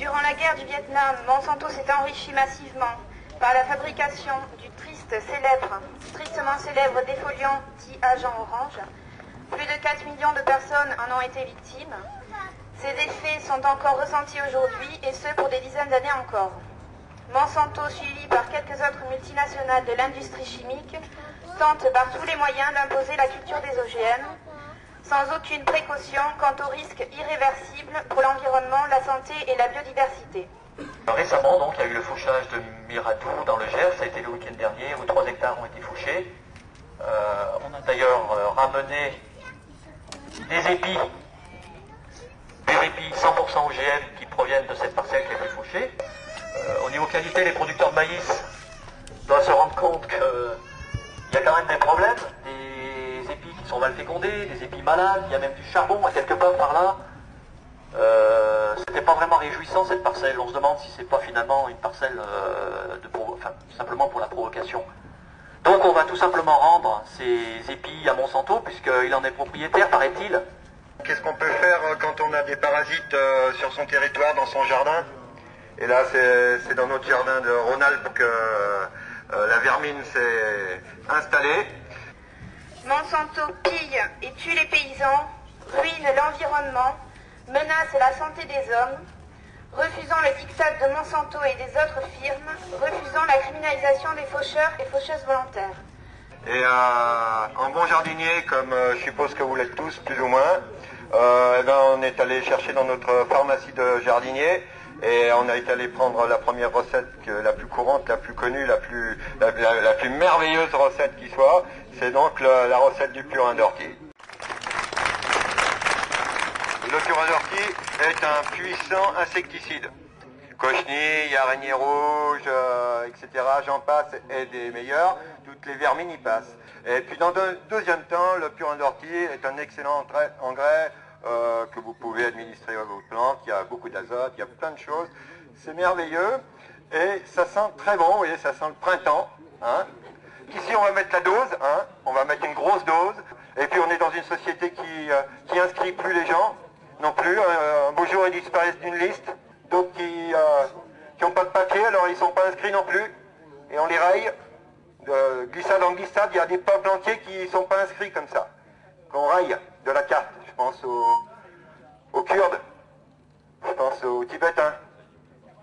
Durant la guerre du Vietnam, Monsanto s'est enrichi massivement par la fabrication du tristement célèbre défoliant dit agent orange. Plus de 4 millions de personnes en ont été victimes. Ces effets sont encore ressentis aujourd'hui, et ce pour des dizaines d'années encore. Monsanto, suivi par quelques autres multinationales de l'industrie chimique, tente par tous les moyens d'imposer la culture des OGM, sans aucune précaution quant aux risques irréversibles pour l'environnement, la santé et la biodiversité. Récemment, donc, il y a eu le fauchage de Miradou dans le Gers, ça a été le week-end dernier, où 3 hectares ont été fauchés. On a d'ailleurs ramené des épis, des épis 100% OGM qui proviennent de cette parcelle qui a été fauchée. Au niveau qualité, les producteurs de maïs doivent se rendre compte qu'il y a quand même des problèmes, des épis qui sont mal fécondés, des épis malades, il y a même du charbon à quelque part par là. C'était pas vraiment réjouissant cette parcelle. On se demande si c'est pas finalement une parcelle simplement pour la provocation. Donc on va tout simplement rendre ces épis à Monsanto puisqu'il en est propriétaire, paraît-il. Qu'est-ce qu'on peut faire quand on a des parasites sur son territoire, dans son jardin? Et là c'est dans notre jardin de Rhône-Alpes que la vermine s'est installée. Monsanto pille et tue les paysans, ruine l'environnement, menace la santé des hommes, refusant le diktat de Monsanto et des autres firmes, refusant la criminalisation des faucheurs et faucheuses volontaires. Et en bon jardinier, comme je suppose que vous l'êtes tous, plus ou moins, on est allé chercher dans notre pharmacie de jardinier et on a été allé prendre la première recette, la plus courante, la plus connue, la plus merveilleuse recette qui soit. C'est donc la recette du purin d'ortie. Le purin d'ortie est un puissant insecticide. Cochenille, araignée rouge, etc., j'en passe, et des meilleurs, toutes les vermines y passent. Et puis dans un deuxième temps, le purin d'ortie est un excellent engrais que vous pouvez administrer à vos plantes. Il y a beaucoup d'azote, il y a plein de choses. C'est merveilleux et ça sent très bon, vous voyez, ça sent le printemps. Hein. Ici on va mettre la dose, hein, on va mettre une grosse dose. Et puis on est dans une société qui inscrit plus les gens. Non plus, un beau jour ils disparaissent d'une liste, d'autres qui n'ont pas de papier, alors ils ne sont pas inscrits non plus, et on les raye, de glissade en glissade, il y a des peuples entiers qui ne sont pas inscrits comme ça, qu'on raye de la carte. Je pense aux Kurdes, je pense aux Tibétains,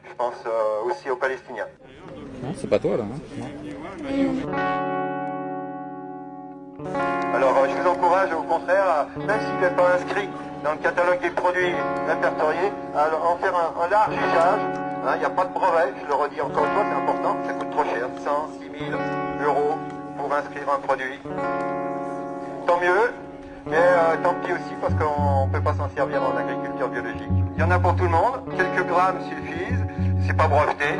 je pense aussi aux Palestiniens. Non, c'est pas toi là, hein? Non. Alors je vous encourage au contraire, même s'il n'est pas inscrit dans le catalogue des produits répertoriés, à en faire un large usage. Il n'y a pas de brevet, je le redis encore une fois, c'est important, ça coûte trop cher, 100, 6 000 euros pour inscrire un produit. Tant mieux, mais tant pis aussi parce qu'on ne peut pas s'en servir en agriculture biologique. Il y en a pour tout le monde, quelques grammes suffisent, c'est pas breveté.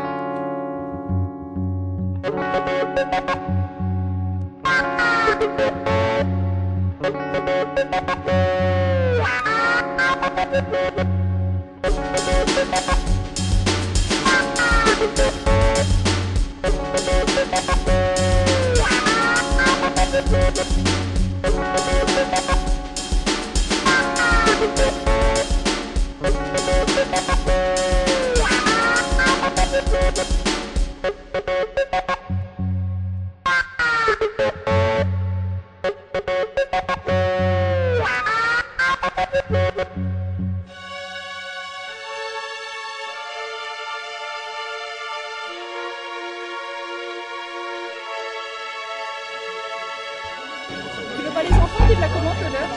Tu veux pas les enfants, tu te la commentes l'heure?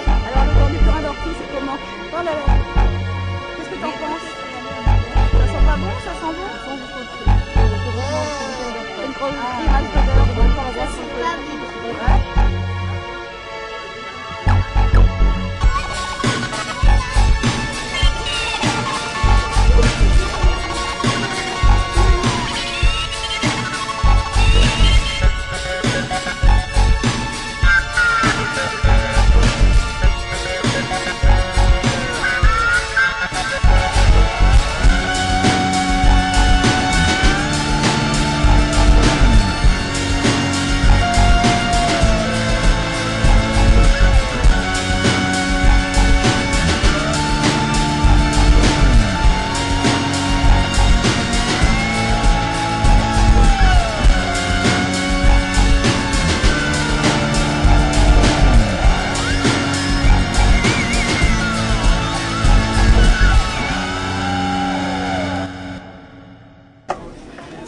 Alors le temps du purin d'ortie, c'est comment? Oh là là. Qu'est-ce que t'en penses? Ça sent pas bon? Ça sent bon? Une grosse image d'odeur. Ouais.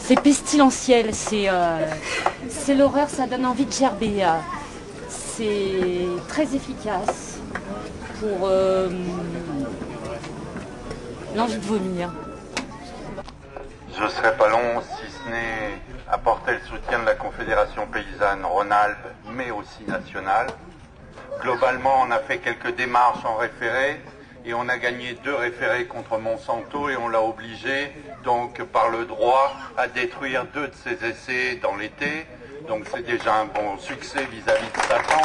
c'est pestilentiel, c'est l'horreur, ça donne envie de gerber. C'est très efficace pour l'envie de vomir. Je ne serai pas long si ce n'est apporter le soutien de la Confédération paysanne Rhône-Alpes, mais aussi nationale. Globalement, on a fait quelques démarches en référé et on a gagné 2 référés contre Monsanto et on l'a obligé, donc par le droit, à détruire 2 de ses essais dans l'été. Donc c'est déjà un bon succès vis-à-vis de Satan.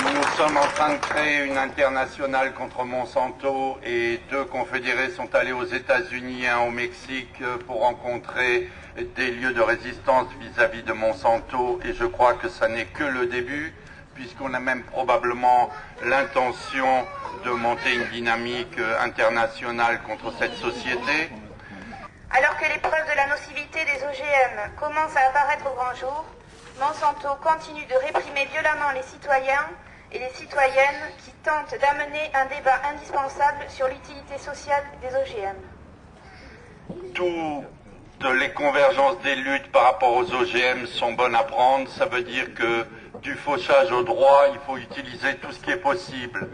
Nous sommes en train de créer une internationale contre Monsanto et 2 confédérés sont allés aux États-Unis, un au Mexique, pour rencontrer des lieux de résistance vis-à-vis de Monsanto. Et je crois que ça n'est que le début, puisqu'on a même probablement l'intention de monter une dynamique internationale contre cette société. Alors que les preuves de la nocivité des OGM commencent à apparaître au grand jour, Monsanto continue de réprimer violemment les citoyens et les citoyennes qui tentent d'amener un débat indispensable sur l'utilité sociale des OGM. Toutes les convergences des luttes par rapport aux OGM sont bonnes à prendre. Ça veut dire que du fauchage au droit, il faut utiliser tout ce qui est possible.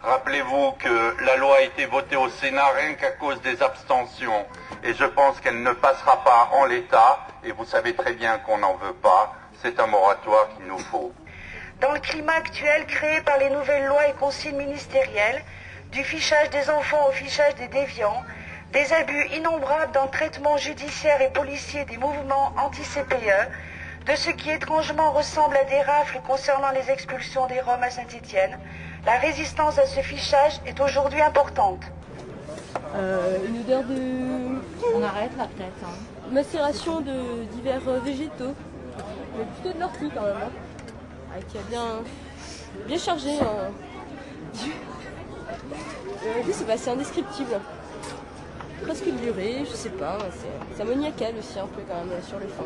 Rappelez-vous que la loi a été votée au Sénat rien qu'à cause des abstentions. Et je pense qu'elle ne passera pas en l'état. Et vous savez très bien qu'on n'en veut pas. C'est un moratoire qu'il nous faut. Dans le climat actuel créé par les nouvelles lois et consignes ministérielles, du fichage des enfants au fichage des déviants, des abus innombrables dans le traitement judiciaire et policier des mouvements anti-CPE, de ce qui étrangement ressemble à des rafles concernant les expulsions des Roms à Saint-Étienne, la résistance à ce fichage est aujourd'hui importante. Une odeur de On arrête là peut-être. Hein. macération de divers végétaux, mais plutôt de l'ortie quand même, hein. Qui a bien chargé. C'est indescriptible. Presque duré, je sais pas, c'est ammoniacal aussi un peu quand même sur le fond.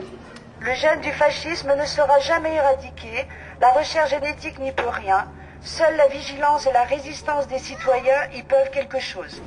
Le gène du fascisme ne sera jamais éradiqué, la recherche génétique n'y peut rien, seule la vigilance et la résistance des citoyens y peuvent quelque chose.